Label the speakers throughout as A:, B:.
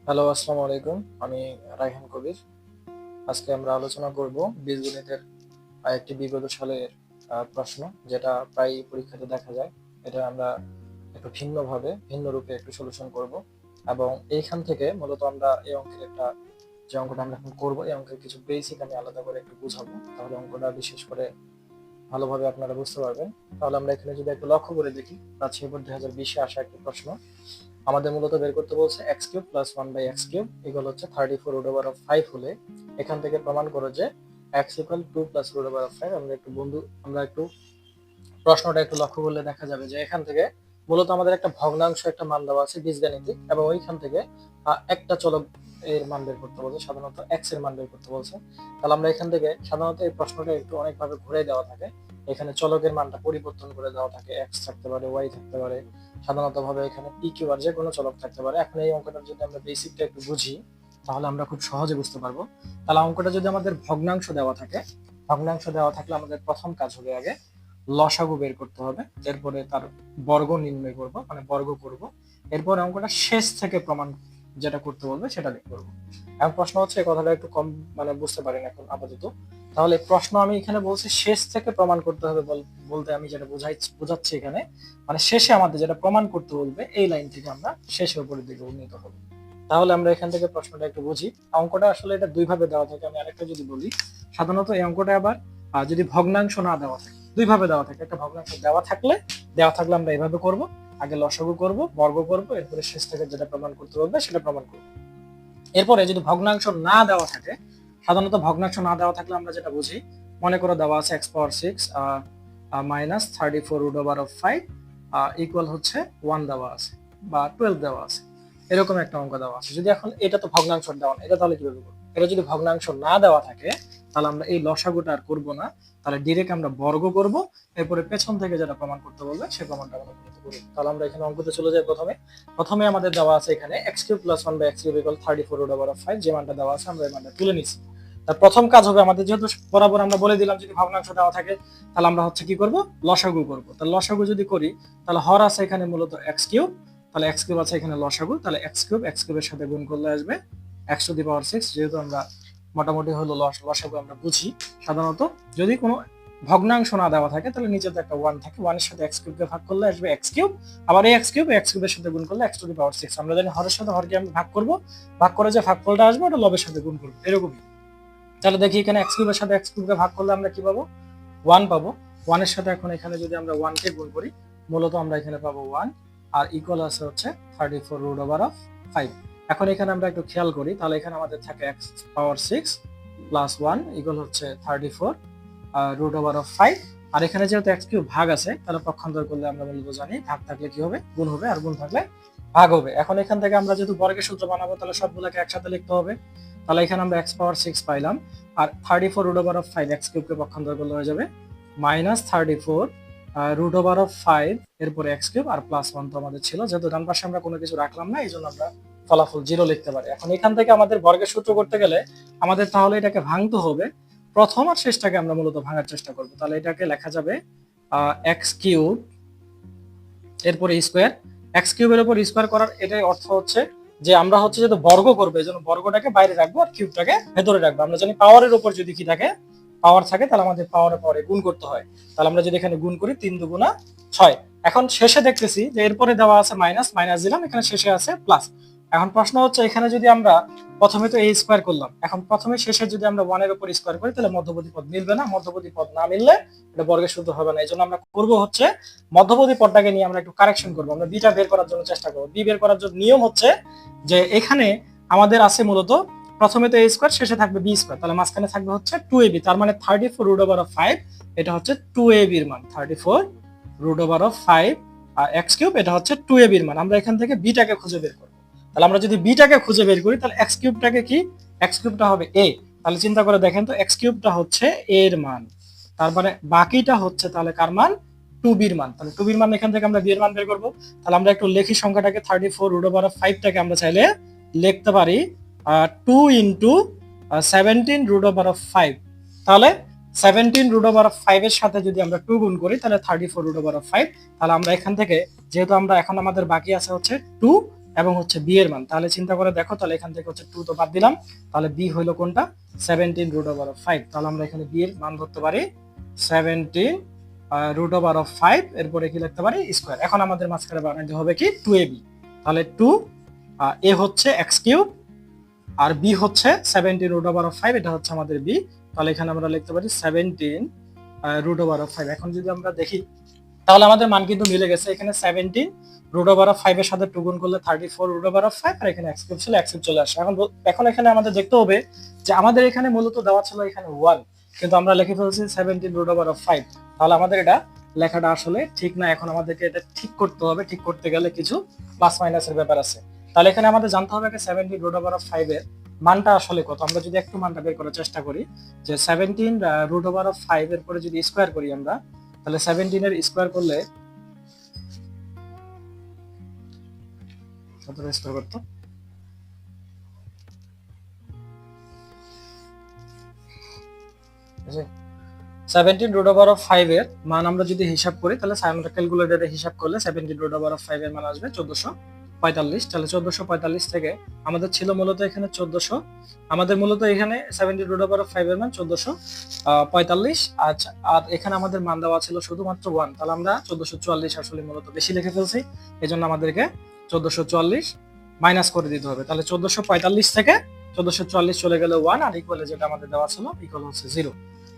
A: Hello, আসসালামু আলাইকুম। আমি রায়হান কবির। আজকে আমরা আলোচনা করব বীজগণিতের একটি বিগত সালের প্রশ্ন, যেটা প্রায় পরীক্ষাতে দেখা যায়। এটা আমরা একটু ভিন্নভাবে, ভিন্ন রূপে একটু সলিউশন করব, এবং এইখান থেকে মূলত আমরা এই অঙ্কের যে অঙ্কটা আমরা এখন করব, এই অঙ্কের কিছু বেসিক আমি আলাদা করে একটু বুঝাবো, তাহলে অঙ্কটা বিশেষ করে ভালোভাবে আপনারা বুঝতে পারবেন। তাহলে আমরা এখানে যদি একটু লক্ষ্য করে দেখি, প্রাচীন 2020-এ আসা একটি প্রশ্ন। আমাদের মূলত বের করতে বলছে x cube plus one by x cube equal হচ্ছে 34 রুট ওভার অফ 5 হলে এখান থেকে প্রমাণ করো যে x equal 2 plus root over of 5। আমরা একটু প্রশ্নটা একটু লক্ষ্য করলে দেখা যাবে যে এখান থেকে মূলত আমাদের একটা ভগ্নাংশ, একটা মান দেওয়া আছে বীজগাণিতিক, এবং ওইখান থেকে একটা চলক এর মান বের করতে বলছে, সাধারণত এক্স এর মান বের করতে বলছে। তাহলে আমরা এখান থেকে সাধারণত এই প্রশ্নটা একটু অনেকভাবে ঘুরে দেওয়া থাকে। এখানে চলকের মানটা পরিবর্তন করে দেওয়া থাকে, এক্স থাকতে পারে, ওয়াই থাকতে পারে, সাধারণত ভাবে এখানে পি কিউ আর যে কোনো চলক থাকতে পারে। এখন এই অঙ্কটার যদি আমরা বেসিকটা একটু বুঝি, তাহলে আমরা খুব সহজে বুঝতে পারবো। তাহলে অঙ্কটা যদি আমাদের ভগ্নাংশ দেওয়া থাকে, ভগ্নাংশ দেওয়া থাকলে আমাদের প্রথম কাজ হবে আগে লসাগু বের করতে হবে, এরপরে তার বর্গ নির্ণয় করব, মানে বর্গ করব। এরপর অঙ্কটা শেষ থেকে প্রমাণ যেটা করতে বলবে সেটা বের করব। এখন প্রশ্ন হচ্ছে, এই কথাটা একটু কম মানে বুঝতে পারেন এখন আপাতত। তাহলে প্রশ্ন আমি এখানে বলছি শেষ থেকে প্রমাণ করতে হবে, বলতে আমি যেটা বোঝাচ্ছি এখানে, মানে শেষে আমাদের যেটা প্রমাণ করতে বলবে এই লাইন থেকে আমরা শেষের উপরের দিকে উন্নীত হব। তাহলে আমরা এখান থেকে প্রশ্নটা একটু বুঝি। অঙ্কটা আসলে এটা দুই ভাবে দেওয়া থাকে। আমি আরেকটা যদি বলি, সাধারণত এই অঙ্কটা আবার যদি ভগ্নাংশ না দেওয়া থাকে, দুই ভাবে দেওয়া থাকে। একটা ভগ্নাংশ দেওয়া থাকলে আমরা এভাবে করব, আগে লসাগু করব, বর্গ করব, এরপরে শেষ থেকে যেটা প্রমাণ করতে বলবে সেটা প্রমাণ করব। এরপরে যদি ভগ্নাংশ না দেওয়া থাকে, সাধারণত ভগ্নাংশ না দেওয়া থাকলে আমরা যেটা বুঝি, মনে করো দেওয়া আছে x⁻6 minus 34 root over of 5 equal হচ্ছে 1 দেওয়া আছে, বা 12 দেওয়া আছে, এরকম একটা অঙ্ক দেওয়া আছে। যদি এখন এটা তো ভগ্নাংশ দেওয়া না, এটা তাহলে কিভাবে করবো? এটা যদি ভগ্নাংশ না দেওয়া থাকে, তাহলে আমরা এই লসাগুটা আর করবো না, তাহলে ডিরেক্ট আমরা বর্গ করব, এরপরে পেছন থেকে যেটা প্রমাণ করতে বলবে সেই প্রমাণটা আমরা করতে করব। তাহলে আমরা এখানে অঙ্কতে চলে যাই। প্রথমে প্রথমে আমাদের দেওয়া আছে এখানে x cube plus one by x cube equal 34 root over of 5, যে মানটা দেওয়া আছে আমরা এই মানটা তুলে নিছি। তার প্রথম কাজ হবে আমাদের, যেহেতু বরাবর আমরা বলে দিলাম যদি ভগ্নাংশ দেওয়া থাকে, তাহলে আমরা হচ্ছে কি করব, লসাগু করব। তাহলে লসাগু যদি করি, তাহলে হর আছে এখানে মূলত এক্স কিউব, তাহলে এক্স কিউব আছে এখানে লসাগু, তাহলে এক্স কিউবের সাথে গুণ করলে আসবে x⁻6। যেহেতু আমরা মোটামুটি হলো লসাগু আমরা বুঝি সাধারণত, যদি কোনো ভগ্নাংশ না দেওয়া থাকে তাহলে নিচে তো একটা 1 থাকে, 1 এর সাথে x কিউবকে ভাগ করলে আসবে x কিউব, আবার এই x কিউবের সাথে গুণ করলে x⁻6। আমরা জানি হরের সাথে হরকে আমরা ভাগ করব, ভাগ করে যে ভাগফলটা আসবে ওটা লবের সাথে গুণ করব, এরকমই। তাহলে দেখি এখানে x কিউবের সাথে x কিউবকে ভাগ করলে আমরা কি পাবো, 1 পাবো। 1 এর সাথে এখন এখানে যদি আমরা 1 কে গুণ করি, মূলত আমরা এখানে পাবো 1, আর ইকুয়াল আছে হচ্ছে 34 রুট ওভার অফ 5। এখন এখানে আমরা একটু খেয়াল করি, তাহলে এখানে আমাদের থাকে x⁻6 প্লাস 1 ইকুয়াল হচ্ছে 34 রুট ওভার অফ 5। আর এখানে যেহেতু x কিউব ভাগ আছে, তাহলে পক্ষান্তর করলে আমরা মূলত জানি ভাগ থাকলে কি হবে, গুণ হবে, আর গুণ থাকলে ভাগ হবে। এখন এখান থেকে আমরা যেহেতু বর্গের সূত্র বানাবো, তাহলে সবগুলোকে একসাথে লিখতে হবে। তাহলে এখানে আমরা x⁻6 পাইলাম, আর 34 রুট ওভার অফ 5 এক্স কিউবকে পক্ষান্তর করলে হয়ে যাবে -34 রুট ওভার অফ 5, এরপরে এক্স কিউব আর প্লাস 1 তো আমাদের ছিল, যেহেতু ডান পাশে আমরা কোনো কিছু রাখলাম না, এই জন্য আমরা ফলাফল 0 লিখতে পারি। এখন এখান থেকে আমাদের বর্গের সূত্র করতে গেলে আমাদের তাহলে এটাকে ভাঙতে হবে, প্রথম আর শেষটাকে আমরা মূলত ভাঙার চেষ্টা করব। তাহলে এটাকে লেখা যাবে এক্স কিউব, এরপরে স্কোয়ার। এক্স কিউবের উপর স্কোয়ার করার এটাই অর্থ হচ্ছে যে আমরা হচ্ছে যেহেতু বর্গ করবে, এই জন্য বর্গটাকে বাইরে রাখবো আর কিউবটাকে ভেতরে রাখবো। আমরা জানি পাওয়ারের উপর যদি কি থাকে, পাওয়ার থাকে, তাহলে আমাদের পাওয়ারে গুণ করতে হয়। তাহলে আমরা যদি এখানে গুণ করি 3 দুগুণা 6। এখন শেষে দেখতেছি যে এরপরে দেওয়া আছে মাইনাস, মাইনাস দিলাম, এখানে শেষে আছে প্লাস। এখন প্রশ্ন হচ্ছে এখানে যদি আমরা প্রথমে তো এই স্কোয়ার করলাম, এখন প্রথমে শেষে যদি আমরা 1 এর উপর স্কোয়ার করি, তাহলে মধ্যবর্তী পদ মিলবে না, মধ্যবর্তী পদ না মিললে এটা বর্গের সূত্র হবে না। এই জন্য আমরা করবো হচ্ছে মধ্যবর্তী পদটাকে নিয়ে আমরা একটু কারেকশন করবো, আমরা বিটা বের করার জন্য চেষ্টা করবো। বি বের করার জন্য নিয়ম হচ্ছে যে এখানে আমাদের আছে মূলত প্রথমে তো a স্কয়ার, শেষে থাকবে b স্কয়ার, তাহলে মাঝখানে থাকবে হচ্ছে 2ab, তার মানে 34 রুট ওভার অফ 5, এটা হচ্ছে 2ab এর মান। 34 রুট ওভার অফ 5 আর x কিউব, এটা হচ্ছে 2ab এর মান। আমরা এখান থেকে বিটাকে খুঁজে বের করব। তাহলে আমরা যদি বিটাকে খুঁজে বের করি, তাহলে x কিউবটাকে কি, x কিউবটা হবে a। তাহলে চিন্তা করে দেখেন তো, x কিউবটা হচ্ছে a এর মান, তার মানে বাকিটা হচ্ছে তাহলে কার মান, 2b এর মান। তাহলে 2b এর মান এখান থেকে আমরা b এর মান বের করব। তাহলে আমরা একটু লেখি সংখ্যাটাকে, 34 রুট ওভার অফ 5টাকে আমরা চাইলে লিখতে পারি 2 ইন্টু 17 রুট ওভার অফ 5। তাহলে 17 রুট ওভার অফ 5 এর সাথে যদি আমরা 2 গুণ করি, তাহলে 34 রুট ওভার অফ 5। তাহলে আমরা এখান থেকে, যেহেতু আমরা এখন আমাদের বাকি আছে হচ্ছে 2, এবং হচ্ছে বি এর মান। তাহলে চিন্তা করে দেখো, তাহলে এখান থেকে হচ্ছে 2 তো বাদ দিলাম, তাহলে বি হইলো কোনটা 17√5। তাহলে আমরা এখানে বি এর মান ধরতে পারি 17√5, এরপরে কি লিখতে পারি স্কয়ার। এখন আমাদের মাঝখানে বানাতে হবে কি 2ab, তাহলে 2 এ হচ্ছে x কিউব আর বি হচ্ছে 17√5, এটা হচ্ছে আমাদের বি। তাহলে এখানে আমরা লিখতে পারি 17√5। এখন যদি আমরা দেখি তাহলে আমাদের মান কিন্তু মিলে গেছে, এখানে 17√5 এর সাথে 2 গুণ করলে 34√5, আর এখানে x কিউব ছিল x কিউব চলে আসে। এখন এখানে আমাদের দেখতে হবে যে আমাদের এখানে মূলত দেওয়া ছিল এখানে 1, কিন্তু আমরা লিখে ফেলছি 17√5। তাহলে আমাদের এটা লেখাটা আসলে ঠিক না। এখন আমাদেরকে এটা ঠিক করতে হবে, ঠিক করতে গেলে কিছু প্লাস মাইনাসের ব্যাপার আছে। তাহলে এখানে আমাদের জানতে হবে 17√5 এর মানটা আসলে কত। আমরা যদি একটু মানটা বের করার চেষ্টা করি, যে 17√5 এর পরে যদি স্কয়ার করি আমরা, তাহলে 17 এর স্কয়ার করলে কত স্কয়ার করতে 17√5 এর মান আমরা যদি হিসাব করি, তাহলে আমরা ক্যালকুলেটরে হিসাব করলে 17√5 এর মান আসবে 1445। তাহলে 1445 থেকে আমাদের ছিল মূলত এখানে 1400, আমাদের মূলত এখানে 17√5 এর মান 1445। আচ্ছা, আর এখানে আমাদের মান দেওয়া ছিল শুধুমাত্র 1, তাহলে আমরা 1444 আসলে মূলত বেশি লিখে ফেলছি, এজন্য আমাদেরকে 1444 মাইনাস করে দিতে হবে। তাহলে 1445 থেকে 1444 চলে গেলে 1, আর ইকুয়ালে যেটা আমাদের দেওয়া ছিল ইকুয়াল হচ্ছে 0।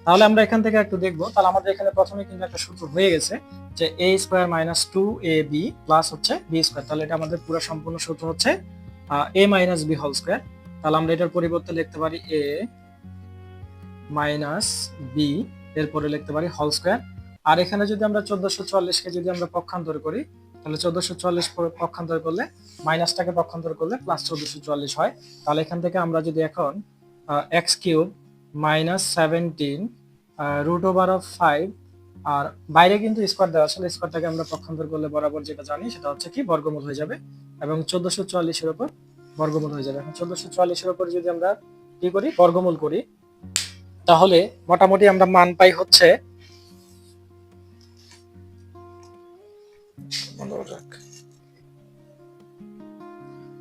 A: তাহলে আমরা এখান থেকে একটু দেখবো, তাহলে আমাদের এখানে প্রথমে কিন্তু একটা সূত্র হয়ে গেছে যে a square minus 2ab plus হচ্ছে b স্কয়ার। তাহলে এটা আমাদের পুরো সম্পূর্ণ সূত্র হচ্ছে a মাইনাস b হোল স্কয়ার। তাহলে আমরা এটার পরিবর্তে লিখতে পারি a মাইনাস b, এরপরে লিখতে পারি হোল স্কয়ার। আর এখানে যদি আমরা 1444 কে যদি আমরা পক্ষান্তর করি, তাহলে 1444 পক্ষান্তর করলে মাইনাসটাকে পক্ষান্তর করলে প্লাস 1444 হয়। তাহলে এখান থেকে আমরা যদি এখন x কিউব মাইনাস 17√5, আর বাইরে কিন্তু স্কয়ার দেওয়া আছে, স্কয়ারটাকে আমরা পক্ষান্তর করলে বরাবর যেটা জানি সেটা হচ্ছে কি বর্গমূল হয়ে যাবে, এবং 1444 এর উপর বর্গমূল হয়ে যাবে। এখন 1444 এর উপর যদি আমরা কি করি বর্গমূল করি, তাহলে মোটামুটি আমরা মান পাই হচ্ছে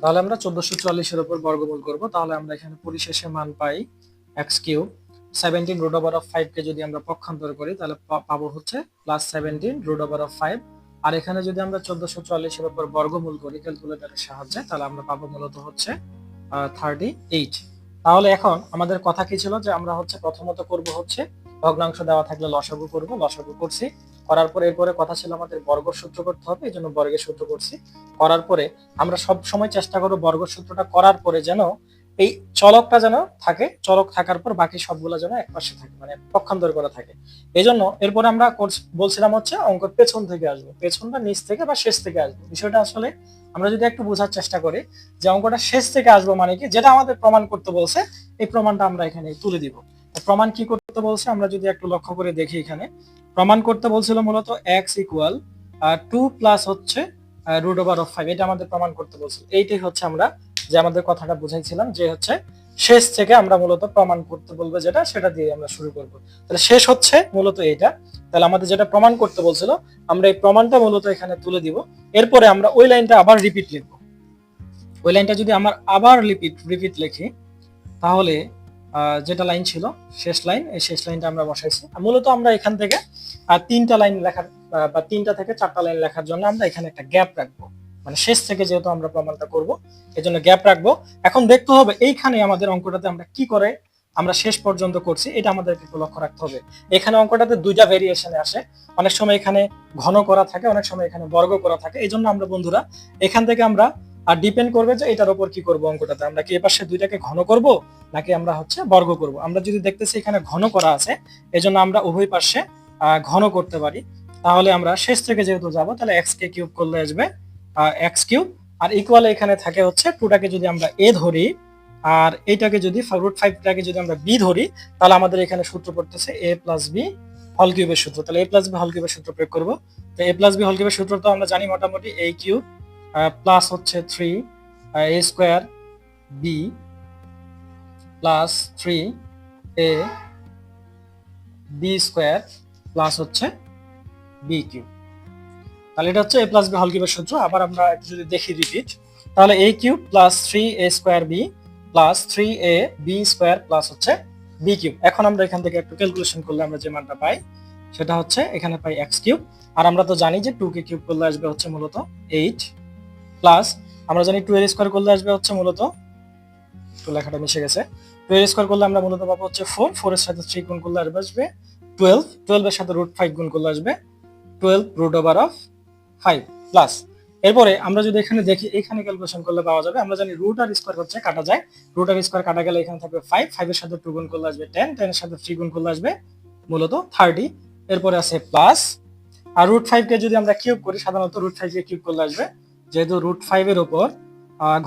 A: তাহলে আমরা 1444 এর উপর বর্গমূল করব, তাহলে আমরা এখানে পরিশেষে মান পাই x কিউব 17√5 কে যদি আমরা পক্ষান্তর করি তাহলে পাবো হচ্ছে প্লাস 17√5। আর এখানে যদি আমরা 1444 এর উপর বর্গমূল করি ক্যালকুলেটরের সাহায্যে, তাহলে আমরা পাবো মূলত হচ্ছে 38। তাহলে এখন আমাদের কথা কি ছিল যে আমরা হচ্ছে প্রথমত করব হচ্ছে ভগ্নাংশ দেওয়া থাকলে লসাগু করব, লসাগু করছি, করার পরে এরপরে কথা ছিল আমাদের বর্গের সূত্র করতে হবে, এই জন্য বর্গের সূত্র করছি। করার পরে আমরা সব সময় চেষ্টা করব বর্গের সূত্রটা করার পরে যেন এই চলকটা যেন থাকে, চলক থাকার পর বাকি সবগুলো যেন একপাশে থাকে, মানে পক্ষান্তর করা থাকে। এই জন্য এরপরে আমরা বলছিলাম হচ্ছে অঙ্ক পেছন থেকে আসবে, পেছন বা নিচ থেকে বা শেষ থেকে আসবে। বিষয়টা আসলে আমরা যদি একটু বোঝার চেষ্টা করি যে অঙ্কটা শেষ থেকে আসবো মানে কি, যেটা আমাদের প্রমাণ করতে বলছে এই প্রমাণটা আমরা এখানে তুলে দিব। প্রমাণ কি করতে বলছে আমরা যদি একটু লক্ষ্য করে দেখি, এখানে প্রমাণ করতে বলছিল মূলত x ইকুয়াল 2 প্লাস হচ্ছে √5, এটা আমাদের প্রমাণ করতে বলছিল। এইটাই হচ্ছে আমরা যে আমাদের কথাটা বুঝাইছিলাম যে হচ্ছে শেষ থেকে আমরা মূলত প্রমাণ করতে বলবো, যেটা সেটা দিয়ে আমরা শুরু করব। তাহলে শেষ হচ্ছে মূলত এইটা, তাহলে আমাদের যেটা প্রমাণ করতে বলছিল আমরা এই প্রমাণটা মূলত এখানে তুলে দিব। এরপরে আমরা ওই লাইনটা আবার রিপিট লিখব। ওই লাইনটা যদি আমরা আবার রিপিট লিখি, তাহলে যেটা লাইন ছিল শেষ লাইন, এই শেষ লাইনটা আমরা বসাইছি। মূলত আমরা এখান থেকে 3টা লাইন লেখার বা 3টা থেকে 4টা লাইন লেখার জন্য আমরা এখানে একটা গ্যাপ রাখবো, মানে শেষ থেকে যেহেতু আমরা প্রমাণটা করব এজন্য গ্যাপ রাখবো। এখন দেখতে হবে এইখানে আমাদের অঙ্কটাতে আমরা কি করে আমরা শেষ পর্যন্ত করছি, এটা আমাদেরকে একটু লক্ষ্য রাখতে হবে। এখানে অঙ্কটাতে 2টা ভেরিয়েশনে আসে, অনেক সময় এখানে ঘন করা থাকে, অনেক সময় এখানে বর্গ করা থাকে। এই জন্য আমরা বন্ধুরা এখান থেকে আমরা ডিপেন্ড করবে যে এটার উপর কি করব, অঙ্কটাতে আমরা কি এপাশে 2টাকে ঘন করব নাকি আমরা হচ্ছে বর্গ করব। আমরা যদি দেখতেছি এখানে ঘন করা আছে, এজন্য আমরা উভয় পাশে ঘন করতে পারি। তাহলে আমরা শেষ থেকে যেহেতু যাব, তাহলে x কে কিউব করলে আসবে x কিউব, আর ইকুয়াল এখানে থাকে হচ্ছে 2টাকে যদি আমরা a ধরি আর এইটাকে যদি √5টাকে যদি আমরা b ধরি, তাহলে আমাদের এখানে সূত্র পড়তেছে a প্লাস b হোল কিউবের সূত্র। তাহলে a প্লাস b হোল কিউবের সূত্র প্রয়োগ করব। তো a প্লাস b হোল কিউবের সূত্র তো আমরা জানি মোটামুটি a কিউব প্লাস হচ্ছে 3 a square b plus 3 a b square plus হচ্ছে b কিউব। তাহলে এটা হচ্ছে a প্লাস b হোল কিউবের সূত্র। আবার আমরা একটু যদি দেখি রিপিট, তাহলে a cube plus 3a square b plus 3a b square plus হচ্ছে b কিউব। এখন আমরা এখান থেকে একটু ক্যালকুলেশন করলে আমরা যে মানটা পাই সেটা হচ্ছে এখানে পাই x কিউব। আর আমরা তো জানি যে 2 কে কিউব করলে আসবে হচ্ছে মূলত 8 প্লাস আমরা জানি 2 এর স্কোয়ার করলে আসবে হচ্ছে মূলত, তো লেখাটা মিশে গেছে, 2 এর স্কোয়ার করলে আমরা মূলত পাবো হচ্ছে 4, 4 এর সাথে 3 গুণ করলে আসবে 12, 12 এর সাথে রুট 5 গুণ করলে আসবে 12 রুট ওভার অফ 5 প্লাস। এরপরে আমরা যদি এখানে দেখি, এখানে ক্যালকুলেশন করলে পাওয়া যাবে, আমরা জানি রুট আর স্কোয়ার হচ্ছে কাটা যায়, রুট আর স্কোয়ার কাটা গেলে এখানে থাকবে 5, 5 এর সাথে 2 গুণ করলে আসবে 10, 10 এর সাথে 3 গুণ করলে আসবে মূলত 30। এরপরে আছে প্লাস, আর রুট 5 কে যদি আমরা কিউব করি, সাধারণত রুট 5 কে কিউব করলে আসবে, যেহেতু রুট 5 এর উপর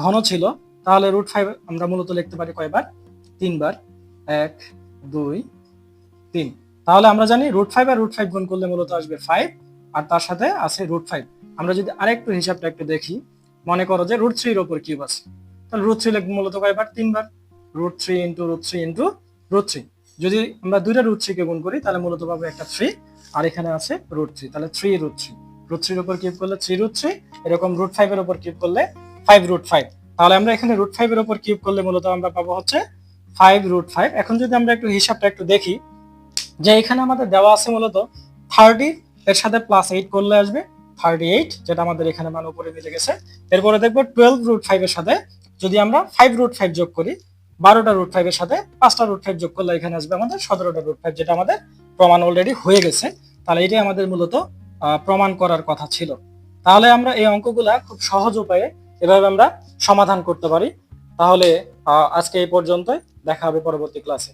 A: ঘন ছিল, তাহলে রুট 5 আমরা মূলত লিখতে পারি কয়বার, 3 বার, 1 2 3। তাহলে আমরা জানি রুট 5 আর রুট 5 গুণ করলে মূলত আসবে 5, আর তার সাথে আছে রুট 5। আমরা যদি আরেকটু হিসাবটা একটু দেখি, মনে করো যে রুট 3 এর উপর কিউব আছে, তাহলে রুট 3 লিখব মূলত কয়বার, 3 বার, root 3 into root 3 into root 3। যদি আমরা দুইটা রুট 3 কে গুণ করি তাহলে মূলত পাবো একটা 3, আর এখানে আছে রুট 3, তাহলে 3 রুট 3, রুট 3 এর উপর কিউব করলে 3 রুট 3, এরকম রুট 5 এর উপর কিউব করলে 5 রুট 5। তাহলে আমরা এখানে রুট 5 এর উপর কিউব করলে মূলত আমরা পাবো হচ্ছে 5 রুট 5। এখন যদি আমরা একটু হিসাবটা একটু দেখি, যে এখানে আমাদের দেওয়া আছে মূলত 30 এর সাথে প্লাস 8 করলে আসবে 38, যেটা আমাদের এখানে মান উপরে মিলে গেছে। এরপরে দেখবো 12 রুট 5 এর সাথে যদি আমরা 5 রুট 5 যোগ করি, 12টা রুট 5 এর সাথে 5টা রুট 5 যোগ করলে এখানে আসবে আমাদের 17টা রুট 5, যেটা আমাদের প্রমাণ অলরেডি হয়ে গেছে। তাহলে এটাই আমাদের মূলত প্রমাণ করার কথা ছিল। তাহলে আমরা এই অঙ্কগুলা খুব সহজ উপায়ে এভাবে আমরা সমাধান করতে পারি। তাহলে আজকে এই পর্যন্তই, দেখা হবে পরবর্তী ক্লাসে।